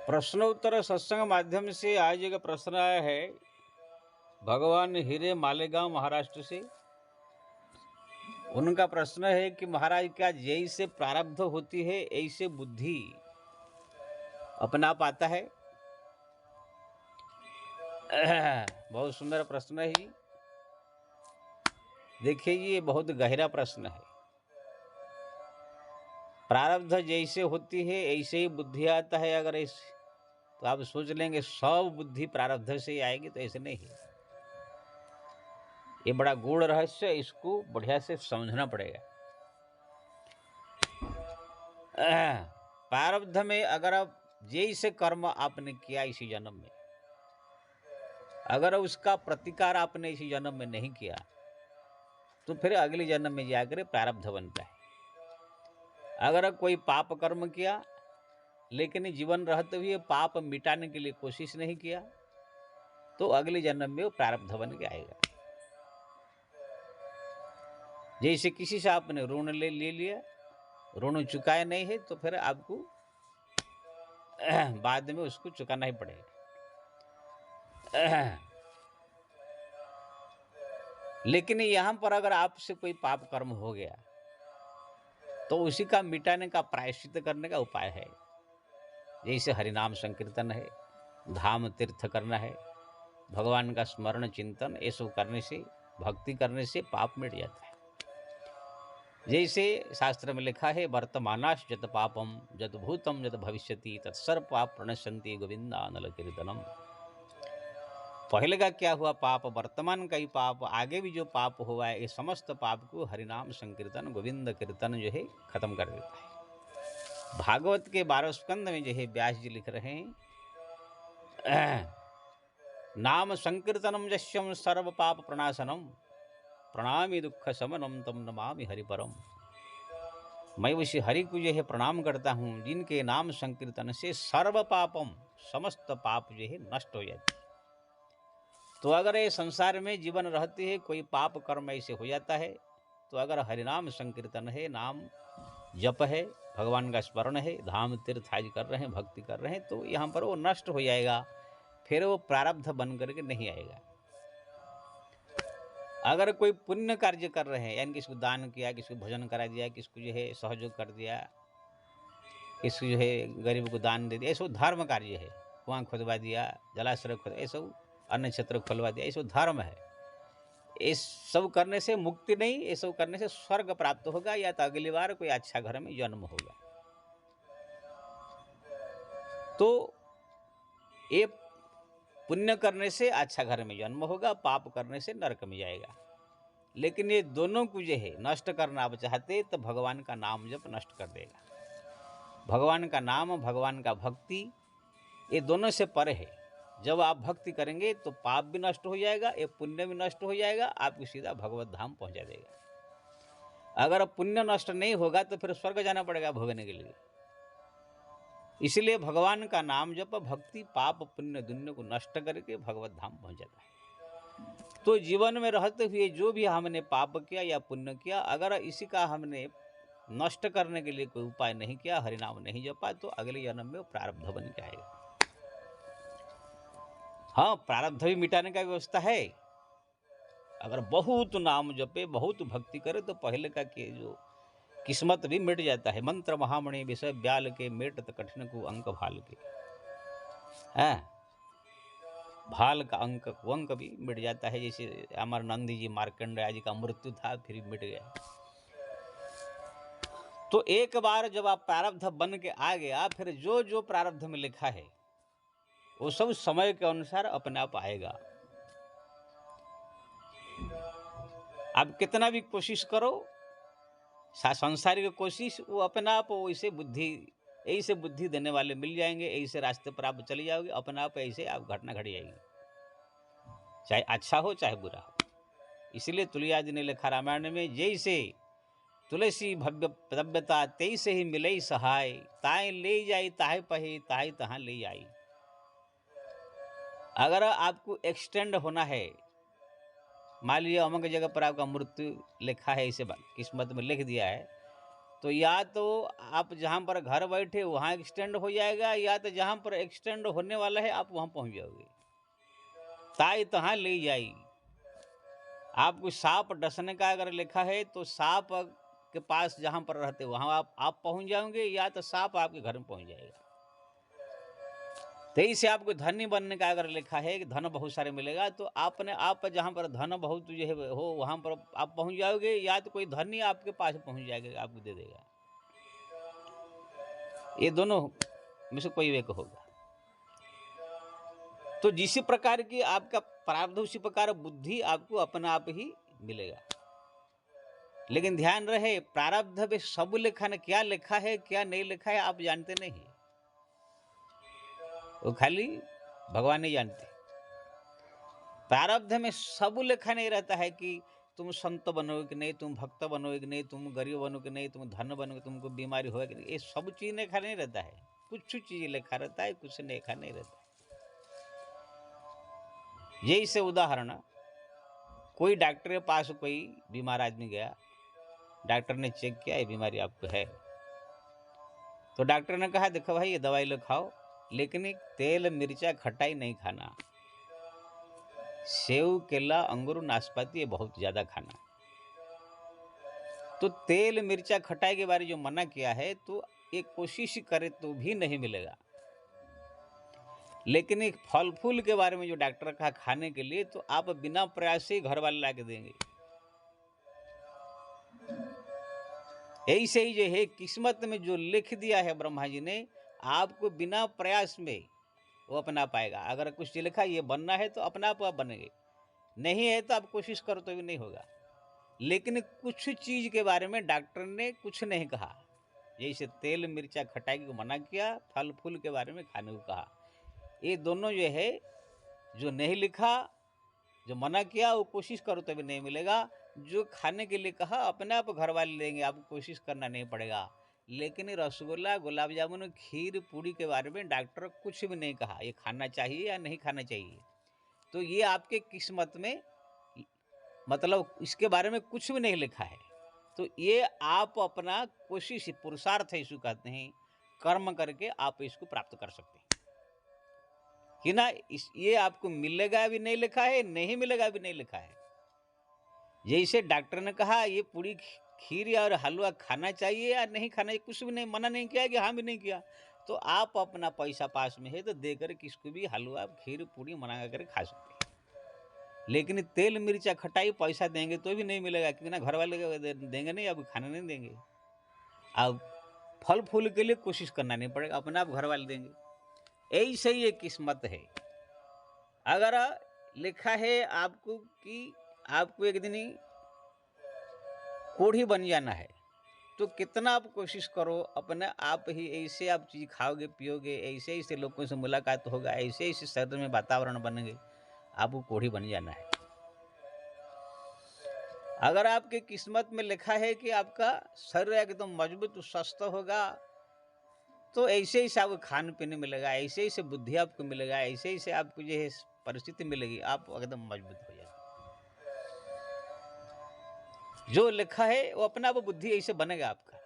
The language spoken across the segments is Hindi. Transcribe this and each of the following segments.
प्रश्नोत्तर सत्संग माध्यम से आज एक प्रश्न आया है भगवान हीरे मालेगांव महाराष्ट्र से। उनका प्रश्न है कि महाराज क्या जैसे प्रारब्ध होती है ऐसे बुद्धि अपना पाता है? बहुत सुंदर प्रश्न है जी। देखिए ये बहुत गहरा प्रश्न है। प्रारब्ध जैसे होती है ऐसे ही बुद्धि आता है। अगर ऐसे तो आप सोच लेंगे सब बुद्धि प्रारब्ध से आएगी, तो ऐसे नहीं है। ये बड़ा गूढ़ रहस्य, इसको बढ़िया से समझना पड़ेगा। प्रारब्ध में अगर आप जैसे कर्म आपने किया इसी जन्म में, अगर उसका प्रतिकार आपने इसी जन्म में नहीं किया तो फिर अगले जन्म में जाकर प्रारब्ध बनता है। अगर कोई पाप कर्म किया लेकिन जीवन रहते हुए पाप मिटाने के लिए कोशिश नहीं किया तो अगले जन्म में वो प्रारब्ध बन के आएगा। जैसे किसी से आपने ऋण ले लिया, ऋण चुकाया नहीं है तो फिर आपको बाद में उसको चुकाना ही पड़ेगा। लेकिन यहाँ पर अगर आपसे कोई पाप कर्म हो गया तो उसी का मिटाने का प्रायश्चित करने का उपाय है। जैसे हरिनाम संकीर्तन है, धाम तीर्थ करना है, भगवान का स्मरण चिंतन, ये सब करने से, भक्ति करने से पाप मिट जाता है। जैसे शास्त्र में लिखा है, वर्तमानाश जत पापम जत भूतम जत भविष्यति तत्सर्व पाप प्रणश्यन्ति गोविंदा नल कीर्तनम। पहले का क्या हुआ पाप, वर्तमान का ही पाप, आगे भी जो पाप हुआ है, ये समस्त पाप को हरिनाम संकीर्तन गोविंद कीर्तन जो है खत्म कर देता है। भागवत के 12 स्कंद में जो है व्यास जी लिख रहे हैं, नाम संकीर्तनम यस्यम सर्व पाप प्रणाशनम प्रणामी दुख शमनम तम नमामि हरिपरम। मैं उसी हरि को जो है प्रणाम करता हूँ जिनके नाम संकीर्तन से सर्व पापम, समस्त पाप जो है नष्ट हो जाते हैं। तो अगर ये संसार में जीवन रहते है कोई पाप कर्म ऐसे हो जाता है तो अगर हरिनाम संकीर्तन है, नाम जप है, भगवान का स्मरण है, धाम तीर्थ आज कर रहे हैं, भक्ति कर रहे हैं, तो यहाँ पर वो नष्ट हो जाएगा, फिर वो प्रारब्ध बन करके नहीं आएगा। अगर कोई पुण्य कार्य कर रहे हैं, यानी किसी को दान किया, किसी को भोजन करा दिया, किसी को जो है सहयोग कर दिया, किसी जो है गरीब को दान दे दिया, ये सब धर्म कार्य है। कुआं खोदवा दिया, जलाशय खोद, ये सब अन्य क्षेत्र खोलवा दिया, ये सब धर्म है। इस सब करने से मुक्ति नहीं, ये सब करने से स्वर्ग प्राप्त होगा या तो अगली बार कोई अच्छा घर में जन्म होगा। तो ये पुण्य करने से अच्छा घर में जन्म होगा, पाप करने से नरक में जाएगा। लेकिन ये दोनों को जो है नष्ट करना आप चाहते तो भगवान का नाम जप नष्ट कर देगा। भगवान का नाम, भगवान का भक्ति, ये दोनों से परे है। जब आप भक्ति करेंगे तो पाप भी नष्ट हो जाएगा, ये पुण्य भी नष्ट हो जाएगा, आपको सीधा भगवत धाम पहुंचा देगा। अगर पुण्य नष्ट नहीं होगा तो फिर स्वर्ग जाना पड़ेगा भोगने के लिए। इसलिए भगवान का नाम जप, भक्ति पाप पुण्य दोनों को नष्ट करके भगवत धाम पहुंच जाता है। तो जीवन में रहते हुए जो भी हमने पाप किया या पुण्य किया, अगर इसी का हमने नष्ट करने के लिए कोई उपाय नहीं किया, हरिनाम नहीं जपा, तो अगले जन्म में वो प्रारब्ध बन के आएगा। हाँ, प्रारब्ध भी मिटाने का व्यवस्था है। अगर बहुत नाम जपे, बहुत भक्ति करे तो पहले का के जो किस्मत भी मिट जाता है। मंत्र महामणि विषय ब्याल के, मेटत कठिन को अंक भाल के। हैं, भाल का अंक को अंक भी मिट जाता है। जैसे अमर नंदी जी, मार्कंडेय जी का मृत्यु था, फिर मिट गया। तो एक बार जब आप प्रारब्ध बन के आ गया, फिर जो जो प्रारब्ध में लिखा है वो सब समय के अनुसार अपने आप आएगा। आप कितना भी कोशिश करो, सांसारिक कोशिश, वो अपने आप वैसे बुद्धि, ऐसे बुद्धि देने वाले मिल जाएंगे, ऐसे रास्ते पर आप चले जाओगे, अपने आप ऐसे आप घटना घट जाएगी, चाहे अच्छा हो चाहे बुरा हो। इसलिए तुलसिदास जी ने लिखा रामायण में, जैसे तुलसी भव्य भव्यता तैसे ही मिले सहाय, ताए ले जाई ताहे पहे ताहे तहाँ ले आई। अगर आपको एक्सटेंड होना है, मान लीजिए अमक जगह पर आपका मृत्यु लिखा है, इसे किस्मत में लिख दिया है, तो या तो आप जहाँ पर घर बैठे वहाँ एक्सटेंड हो जाएगा, या तो जहाँ पर एक्सटेंड होने वाला है आप वहाँ पहुँच जाओगे। ताई तहाँ ले जाई। आपको सांप डसने का अगर लिखा है तो सांप के पास जहाँ पर रहते वहाँ आप पहुँच जाओगे, या तो सांप आपके घर में पहुँच जाएगा। तेईस से आपको धनी बनने का अगर लिखा है कि धन बहुत सारे मिलेगा, तो आपने आप जहाँ पर धन बहुत जो है हो वहाँ पर आप पहुँच जाओगे, या तो कोई धनी आपके पास पहुँच जाएगा, आपको दे देगा। ये दोनों में से कोई एक होगा। तो जिस प्रकार की आपका प्रारब्ध उसी प्रकार बुद्धि आपको अपना आप ही मिलेगा। लेकिन ध्यान रहे, प्रारब्ध में सब लिखा है, क्या लिखा है क्या नहीं लिखा है आप जानते नहीं, वो खाली भगवान ही जानते। प्रारब्ध में सब लिखा नहीं रहता है कि तुम संत बनोगे कि नहीं, तुम भक्त बनोगे कि नहीं, तुम गरीब बनोगे कि नहीं, तुम धन बनोगे, तुमको बीमारी होगी कि नहीं, ये सब चीज लिखा नहीं रहता है। कुछ चीज लिखा रहता है, कुछ लिखा नहीं रहता। यही से उदाहरण, कोई डॉक्टर के पास कोई बीमार आदमी गया, डॉक्टर ने चेक किया ये बीमारी आपको है, तो डॉक्टर ने कहा देखो भाई ये दवाई लो खाओ, लेकिन एक तेल मिर्चा खटाई नहीं खाना, सेव केला अंगूर नाशपाती ये बहुत ज्यादा खाना। तो तेल मिर्चा खटाई के बारे जो मना किया है, तो एक कोशिश करे तो भी नहीं मिलेगा। लेकिन एक फल फूल के बारे में जो डॉक्टर कहा खाने के लिए, तो आप बिना प्रयास से घर वाले ला के देंगे। ऐसे ही जो है किस्मत में जो लिख दिया है ब्रह्मा जी ने, आपको बिना प्रयास में वो अपना पाएगा। अगर कुछ लिखा ये बनना है तो अपना आप बनेंगे, नहीं है तो आप कोशिश करो तो भी नहीं होगा। लेकिन कुछ चीज के बारे में डॉक्टर ने कुछ नहीं कहा, जैसे तेल मिर्चा खटाई को मना किया, फल फूल के बारे में खाने को कहा। ये दोनों जो है, जो नहीं लिखा, जो मना किया, वो कोशिश करो तभी नहीं मिलेगा। जो खाने के लिए कहा अपने आप घर वाले लेंगे, आपको कोशिश करना नहीं पड़ेगा। लेकिन रसगुल्ला गुलाब जामुन खीर पूड़ी के बारे में डॉक्टर कुछ भी नहीं कहा ये खाना चाहिए या नहीं खाना चाहिए। तो ये आपके किस्मत में, मतलब इसके बारे में कुछ भी नहीं लिखा है। तो ये आप अपना कोशिश पुरुषार्थ है इसको कहते हैं, कर्म करके आप इसको प्राप्त कर सकते हैं कि ना। ये आपको मिलेगा भी नहीं लिखा है, नहीं मिलेगा भी नहीं लिखा है। जैसे डॉक्टर ने कहा ये पूरी खीर और हलवा खाना चाहिए या नहीं खाना चाहिए, कुछ भी नहीं मना नहीं किया कि हाँ भी नहीं किया। तो आप अपना पैसा पास में है तो देकर किसको भी हलवा खीर पूरी मना कर खा सकते हैं। लेकिन तेल मिर्चा खटाई पैसा देंगे तो भी नहीं मिलेगा, क्योंकि ना घर वाले देंगे नहीं, अब खाने नहीं देंगे। अब फल फूल के लिए कोशिश करना नहीं पड़ेगा, अपने आप घर वाले देंगे। ऐसे ही एक किस्मत है। अगर लिखा है आपको कि आपको एक दिन ही कोढ़ी बन जाना है, तो कितना आप कोशिश करो अपने आप ही ऐसे आप चीज़ खाओगे पियोगे, ऐसे ऐसे लोगों से मुलाकात होगा, ऐसे ऐसे शरीर में वातावरण बनेंगे, आपको कोढ़ी बन जाना है। अगर आपके किस्मत में लिखा है कि आपका शरीर एकदम मजबूत स्वस्थ होगा, तो ऐसे ही से आपको खान पीने मिलेगा, ऐसे ही से बुद्धि आपको मिलेगा, ऐसे ही से आपको जो है परिस्थिति मिलेगी, आप एकदम मजबूत हो जाएगा। जो लिखा है वो अपना वो बुद्धि ऐसे बनेगा आपका।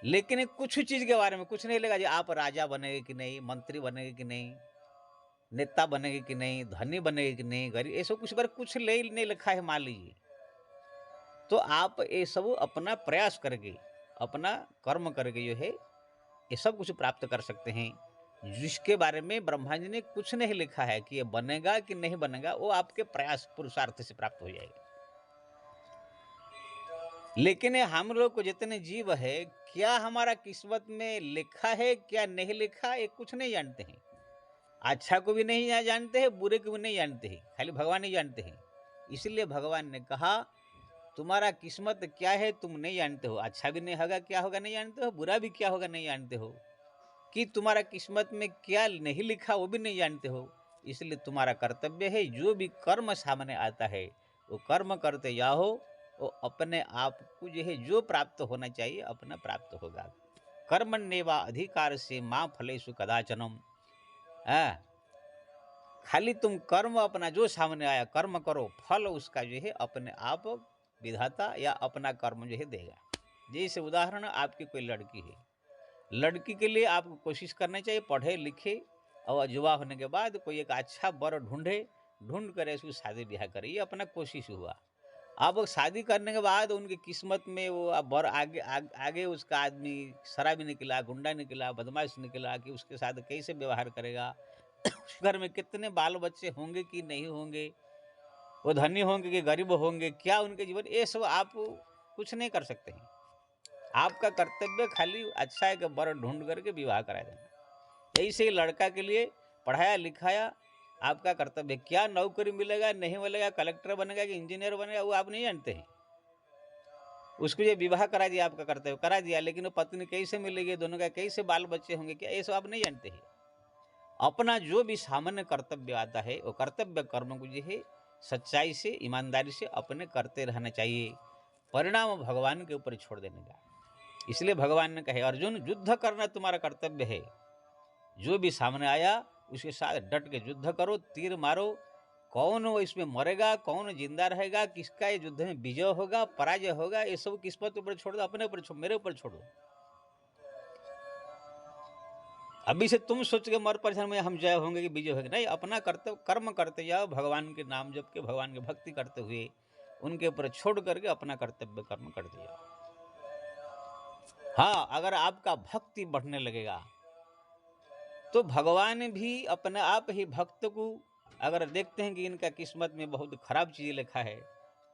लेकिन कुछ चीज के बारे में कुछ नहीं लगा, आप राजा बनेंगे कि नहीं, मंत्री बनेंगे कि नहीं, नेता बनेंगे कि नहीं, धनी बनेंगे कि नहीं, गरीब, ये सब कुछ बार कुछ नहीं लिखा है मान लीजिए, तो आप ये सब अपना प्रयास करके, अपना कर्म करके जो है ये सब कुछ प्राप्त कर सकते हैं। जिसके बारे में ब्रह्मा जी ने कुछ नहीं लिखा है कि ये बनेगा कि नहीं बनेगा, वो आपके प्रयास पुरुषार्थ से प्राप्त हो जाएगा। लेकिन हम लोग को जितने जीव है, क्या हमारा किस्मत में लिखा है क्या नहीं लिखा, ये कुछ नहीं जानते हैं। अच्छा को भी नहीं जानते हैं, बुरे को भी नहीं जानते हैं, खाली भगवान ही जानते हैं। इसलिए भगवान ने कहा तुम्हारा किस्मत क्या है तुम नहीं जानते हो, अच्छा भी नहीं होगा क्या होगा नहीं जानते हो, बुरा भी क्या होगा नहीं जानते हो, कि तुम्हारा किस्मत में क्या नहीं लिखा वो भी नहीं जानते हो। इसलिए तुम्हारा कर्तव्य है जो भी कर्म सामने आता है वो कर्म करते जाओ, वो अपने आप को जो है जो प्राप्त होना चाहिए अपना प्राप्त होगा। कर्मण्येवा अधिकार से माँ फलेषु कदाचनम। खाली तुम कर्म अपना जो सामने आया कर्म करो, फल उसका जो है अपने आप विधाता या अपना कर्म जो है देगा। जैसे उदाहरण, आपकी कोई लड़की है, लड़की के लिए आपको कोशिश करना चाहिए पढ़े लिखे और युवा होने के बाद कोई एक अच्छा वर ढूंढे, ढूंढ कर उसकी शादी ब्याह करे, ये अपना कोशिश हुआ। अब वो शादी करने के बाद उनकी किस्मत में वो अब वर आगे उसका आदमी शराबी निकला, गुंडा निकला, बदमाश निकला कि उसके साथ कैसे व्यवहार करेगा उस घर में कितने बाल बच्चे होंगे कि नहीं होंगे, वो धनी होंगे कि गरीब होंगे, क्या उनके जीवन, ये सब आप कुछ नहीं कर सकते हैं। आपका कर्तव्य खाली अच्छा एक वर ढूंढ करके विवाह करा देना। ऐसे ही लड़का के लिए पढ़ाया लिखाया आपका कर्तव्य, क्या नौकरी मिलेगा नहीं मिलेगा, कलेक्टर बनेगा कि इंजीनियर बनेगा, वो आप नहीं जानते हैं। उसको ये विवाह करा दिया, आपका कर्तव्य करा दिया, लेकिन वो पत्नी कैसे मिलेगी, दोनों का कैसे बाल बच्चे होंगे, क्या ये सब आप नहीं जानते हैं। अपना जो भी सामान्य कर्तव्य आता है वो कर्तव्य कर्म को जो है सच्चाई से ईमानदारी से अपने करते रहना चाहिए, परिणाम भगवान के ऊपर छोड़ देने का। इसलिए भगवान ने कहे, अर्जुन युद्ध करना तुम्हारा कर्तव्य है, जो भी सामने आया उसके साथ डट के युद्ध करो, तीर मारो, कौन वो इसमें मरेगा, कौन जिंदा रहेगा, किसका ये युद्ध में विजय होगा पराजय होगा, ये सब किस्मत ऊपर छोड़ दो, अपने ऊपर, मेरे ऊपर छोड़ दो। अभी से तुम सोच के मर परेशान में हम जय होंगे कि विजय होंगे, नहीं, अपना कर्तव्य कर्म करते जाओ, भगवान के नाम जप के, भगवान की भक्ति करते हुए उनके ऊपर छोड़ करके अपना कर्तव्य कर्म करते जाओ। हाँ, अगर आपका भक्ति बढ़ने लगेगा तो भगवान भी अपने आप ही भक्त को अगर देखते हैं कि इनका किस्मत में बहुत खराब चीज़ लिखा है,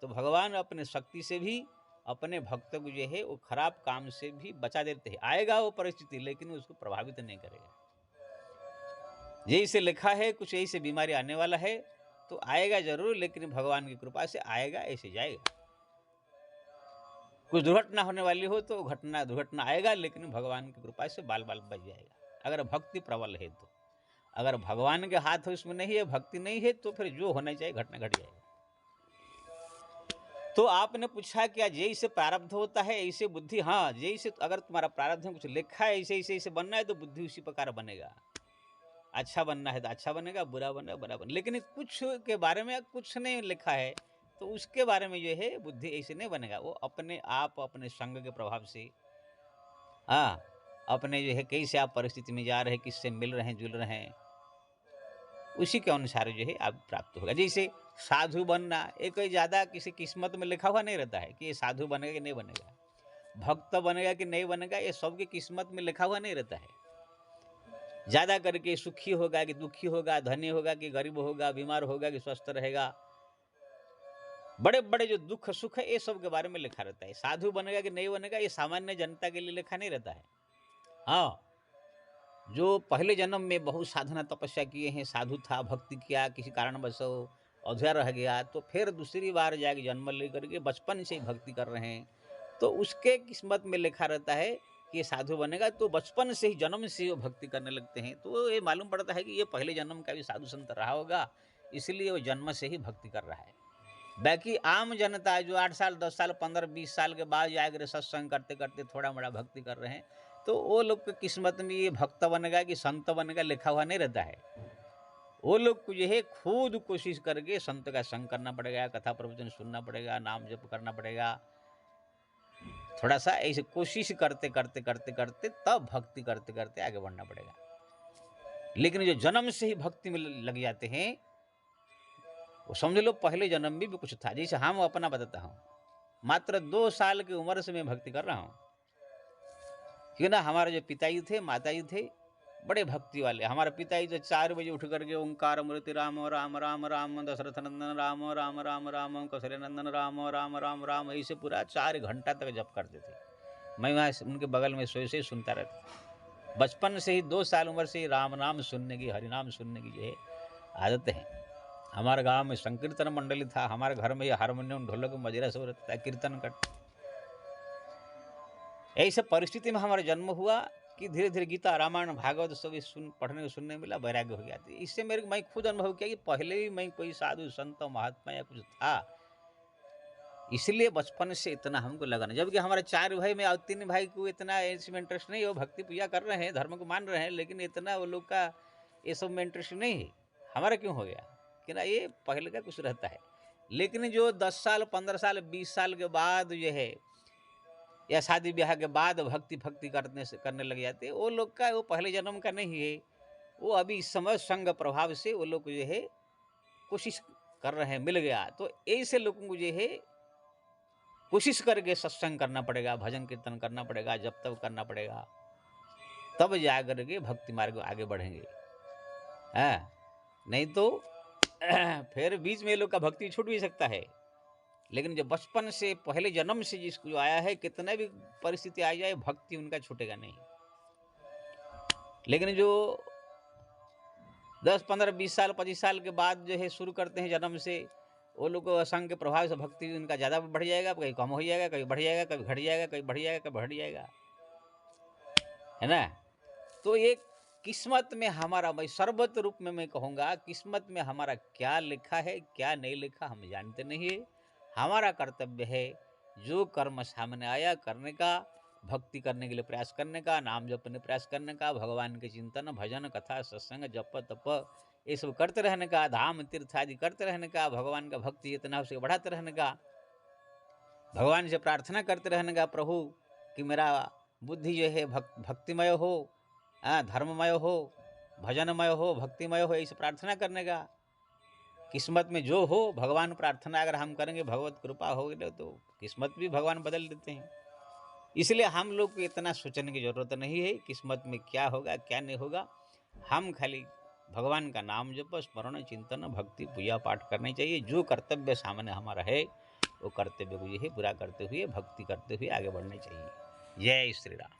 तो भगवान अपने शक्ति से भी अपने भक्त को जो है वो खराब काम से भी बचा देते हैं। आएगा वो परिस्थिति, लेकिन उसको प्रभावित नहीं करेगा। जैसे लिखा है कुछ ऐसे बीमारी आने वाला है तो आएगा जरूर, लेकिन भगवान की कृपा से आएगा, ऐसे जाएगा। कुछ दुर्घटना होने वाली हो तो दुर्घटना आएगा, लेकिन भगवान की कृपा से बाल बाल बच जाएगा, अगर भक्ति प्रबल है तो। अगर भगवान के हाथ उसमें नहीं है, भक्ति नहीं है, तो फिर जो होना चाहिए घटना घट जाएगा। तो आपने पूछा क्या जैसे प्रारब्ध होता है ऐसे बुद्धि, हाँ, जैसे अगर तुम्हारा प्रारब्ध में कुछ लिखा है ऐसे ऐसे ऐसे बनना है तो बुद्धि उसी प्रकार बनेगा। अच्छा बनना है तो अच्छा बनेगा, बुरा बनना है बुरा बनेगा, लेकिन कुछ के बारे में कुछ नहीं लिखा है तो उसके बारे में जो है बुद्धि ऐसे नहीं बनेगा। वो अपने आप अपने संग के प्रभाव से, हाँ, अपने जो है कैसे आप परिस्थिति में जा रहे हैं, किससे मिल रहे हैं जुल रहे हैं, उसी के अनुसार जो है आप प्राप्त होगा। जैसे साधु बनना, ये कोई ज़्यादा किसी किस्मत में लिखा हुआ नहीं रहता है कि ये साधु बनेगा कि नहीं बनेगा, भक्त बनेगा कि नहीं बनेगा, ये सबकी किस्मत में लिखा हुआ नहीं रहता है। ज़्यादा करके सुखी होगा कि दुखी होगा, धनी होगा कि गरीब होगा, बीमार होगा कि स्वस्थ रहेगा, बड़े बड़े जो दुख सुख है ये सब के बारे में लिखा रहता है। साधु बनेगा कि नहीं बनेगा ये सामान्य जनता के लिए लिखा नहीं रहता है। हाँ, जो पहले जन्म में बहुत साधना तपस्या किए हैं, साधु था, भक्ति किया, किसी कारणवश अधूरा रह गया, तो फिर दूसरी बार जाके जन्म लेकर के बचपन से ही भक्ति कर रहे हैं, तो उसके किस्मत में लिखा रहता है कि ये साधु बनेगा, तो बचपन से ही जन्म से वो भक्ति करने लगते हैं, तो ये मालूम पड़ता है कि ये पहले जन्म का भी साधु संत रहा होगा, इसलिए वो जन्म से ही भक्ति कर रहा है। बाकी आम जनता जो 8 साल 10 साल 15-20 साल के बाद जाकर सत्संग करते करते थोड़ा मोड़ा भक्ति कर रहे हैं, तो वो लोग की किस्मत में ये भक्त बनेगा कि संत बनेगा लिखा हुआ नहीं रहता है। वो लोग को जो है खुद कोशिश करके संत का संग करना पड़ेगा, कथा प्रवचन सुनना पड़ेगा, नाम जप करना पड़ेगा, थोड़ा सा ऐसे कोशिश करते करते करते करते तब भक्ति करते करते आगे बढ़ना पड़ेगा। लेकिन जो जन्म से ही भक्ति में लग जाते हैं वो समझ लो पहले जन्म में भी कुछ था। जैसे हम अपना बताता हूँ, मात्र 2 साल की उम्र से मैं भक्ति कर रहा हूँ, क्यों ना हमारे जो पिताजी थे माताजी थे बड़े भक्ति वाले। हमारे पिताजी तो 4 बजे उठ करके ओंकार मूर्ति राम राम राम राम दशरथ नंदन राम राम राम राम कौशल्य नंदन राम राम राम राम ऐसे पूरा 4 घंटा तक जप करते थे। मैं वहाँ उनके बगल में सोए से सुनता रहता। बचपन से ही 2 साल उम्र से ही राम नाम सुनने की, हरिनाम सुनने की जो है आदत है। हमारे गांव में संकीर्तन मंडली था, हमारे घर में ये हारमोनियम ढोलक मजीरा सब रहता है, कीर्तन कर। ऐसे परिस्थिति में हमारा जन्म हुआ कि धीरे धीरे गीता रामायण भागवत सब पढ़ने सुनने मिला, वैराग्य हो गया। इससे मैं खुद अनुभव किया कि पहले भी मैं कोई साधु संत महात्मा या कुछ था, इसलिए बचपन से इतना हमको लगा नहीं। जबकि हमारे 4 भाई में और 3 भाई को इतना इसमें इंटरेस्ट नहीं है, वो भक्ति पूजा कर रहे हैं, धर्म को मान रहे हैं, लेकिन इतना वो लोग का ये सब में इंटरेस्ट नहीं है। हमारा क्यों हो गया कि ना, ये पहले का कुछ रहता है। लेकिन जो 10 साल 15 साल 20 साल के बाद जो है या शादी ब्याह के बाद भक्ति करने लग जाते हैं, वो लोग का वो पहले जन्म का नहीं है। वो अभी इस समय संग प्रभाव से वो लोग जो है कोशिश कर रहे हैं, मिल गया। तो ऐसे लोगों को जो है कोशिश करके सत्संग करना पड़ेगा, भजन कीर्तन करना पड़ेगा, जप तप करना पड़ेगा, तब जाकर के भक्ति मार्ग में आगे बढ़ेंगे। नहीं तो फिर बीच में लोग का भक्ति छूट भी सकता है। लेकिन जो बचपन से पहले जन्म से जिसको जो आया है, कितने भी परिस्थिति आ जाए, भक्ति उनका छूटेगा नहीं। लेकिन जो 10 15 20 साल 25 साल के बाद जो है शुरू करते हैं जन्म से, वो लोग को असंग के प्रभाव से भक्ति उनका ज़्यादा बढ़ जाएगा, कहीं कम हो जाएगा, कभी बढ़ जाएगा, कभी घट जाएगा, कभी बढ़ जाएगा, कभी घट जाएगा, है ना। तो ये किस्मत में हमारा, मैं सर्वत्र रूप में मैं कहूँगा, किस्मत में हमारा क्या लिखा है क्या नहीं लिखा हम जानते नहीं है। हमारा कर्तव्य है जो कर्म सामने आया करने का, भक्ति करने के लिए प्रयास करने का, नाम जपने प्रयास करने का, भगवान के चिंतन भजन कथा सत्संग जप तप ये सब करते रहने का, धाम तीर्थ आदि करते रहने का, भगवान का भक्ति जितना उसे बढ़ाते रहने का, भगवान से प्रार्थना करते रहने का, प्रभु कि मेरा बुद्धि जो है भक्तिमय हो, धर्ममय हो, भजनमय हो, भक्तिमय हो, ऐसे प्रार्थना करने का। किस्मत में जो हो भगवान प्रार्थना अगर हम करेंगे, भगवत कृपा हो गई तो किस्मत भी भगवान बदल देते हैं। इसलिए हम लोग को इतना सोचने की जरूरत नहीं है किस्मत में क्या होगा क्या नहीं होगा। हम खाली भगवान का नाम जप, स्मरण, चिंतन, भक्ति, पूजा पाठ करनी चाहिए। जो कर्तव्य सामने हमारा है वो कर्तव्य को यही पूरा करते हुए, भक्ति करते हुए आगे बढ़ना चाहिए। जय श्री राम।